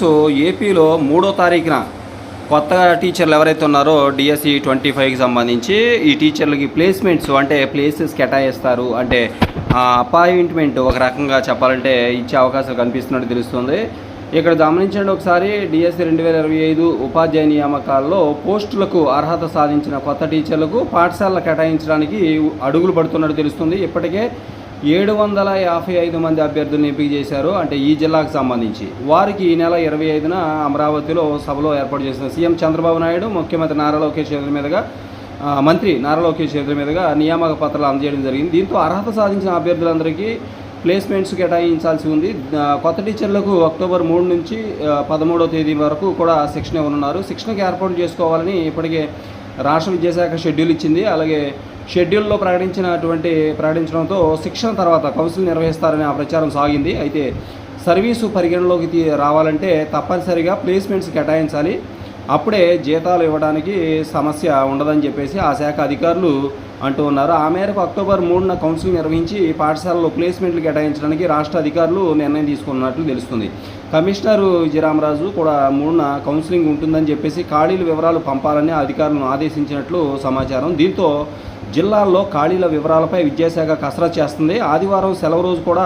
So ఏపీలో 3వ తారీఖున కొత్తగా టీచర్లు ఎవరైతే ఉన్నారో డిఎస్సి 25కి సంబంధించి ఈ టీచర్లకి ప్లేస్మెంట్స్ అంటే ప్లేసెస్ కేటాయిస్తారు. అంటే అపాయింట్మెంట్ ఒక రకంగా చెప్పాలంటే ఇచ్చే అవకాశాలు కనిపిస్తున్నట్టు తెలుస్తుంది. ఇక్కడ గమనించండి ఒకసారి, డిఎస్సి 2025 ఉపాధ్యాయ నియామకాల్లో పోస్టులకు అర్హత సాధించిన కొత్త టీచర్లకు పాఠశాలలు కేటాయించడానికి అడుగులు పడుతున్నట్టు తెలుస్తుంది. ఇప్పటికే 755 మంది అభ్యర్థులను ఎంపిక చేశారు. అంటే ఈ జిల్లాకు సంబంధించి వారికి ఈ నెల 25న అమరావతిలో సభలో ఏర్పాటు చేసిన సీఎం చంద్రబాబు నాయుడు ముఖ్యమంత్రి నారా లోకేష్ చేతుల మీదుగా మంత్రి నారా లోకేష్ చేతుల మీదుగా నియామక పత్రాలు అందజేయడం జరిగింది. దీంతో అర్హత సాధించిన అభ్యర్థులందరికీ ప్లేస్మెంట్స్ కేటాయించాల్సి ఉంది. కొత్త టీచర్లకు అక్టోబర్ 3 నుంచి 13వ తేదీ వరకు కూడా శిక్షణ ఇవ్వనున్నారు. శిక్షణకు ఏర్పాటు చేసుకోవాలని ఇప్పటికే రాష్ట్ర విద్యాశాఖ షెడ్యూల్ ఇచ్చింది. అలాగే షెడ్యూల్లో ప్రకటించడంతో శిక్షణ తర్వాత కౌన్సిల్ నిర్వహిస్తారనే ఆ ప్రచారం సాగింది. అయితే సర్వీసు పరిగణలోకి రావాలంటే తప్పనిసరిగా ప్లేస్మెంట్స్ కేటాయించాలి, అప్పుడే జీతాలు ఇవ్వడానికి సమస్య ఉండదని చెప్పేసి ఆ శాఖ అధికారులు అంటూ ఉన్నారు. ఆ మేరకు అక్టోబర్ 3న కౌన్సిల్ నిర్వహించి పాఠశాలలో ప్లేస్మెంట్లు కేటాయించడానికి రాష్ట్ర అధికారులు నిర్ణయం తీసుకున్నట్లు తెలుస్తుంది. కమిషనర్ విజయరామరాజు కూడా 3న కౌన్సిలింగ్ ఉంటుందని చెప్పేసి ఖాళీల వివరాలు పంపాలని అధికారులను ఆదేశించినట్లు సమాచారం. దీంతో జిల్లాల్లో ఖాళీల వివరాలపై విద్యాశాఖ కసరత్తు చేస్తుంది. ఆదివారం సెలవు రోజు కూడా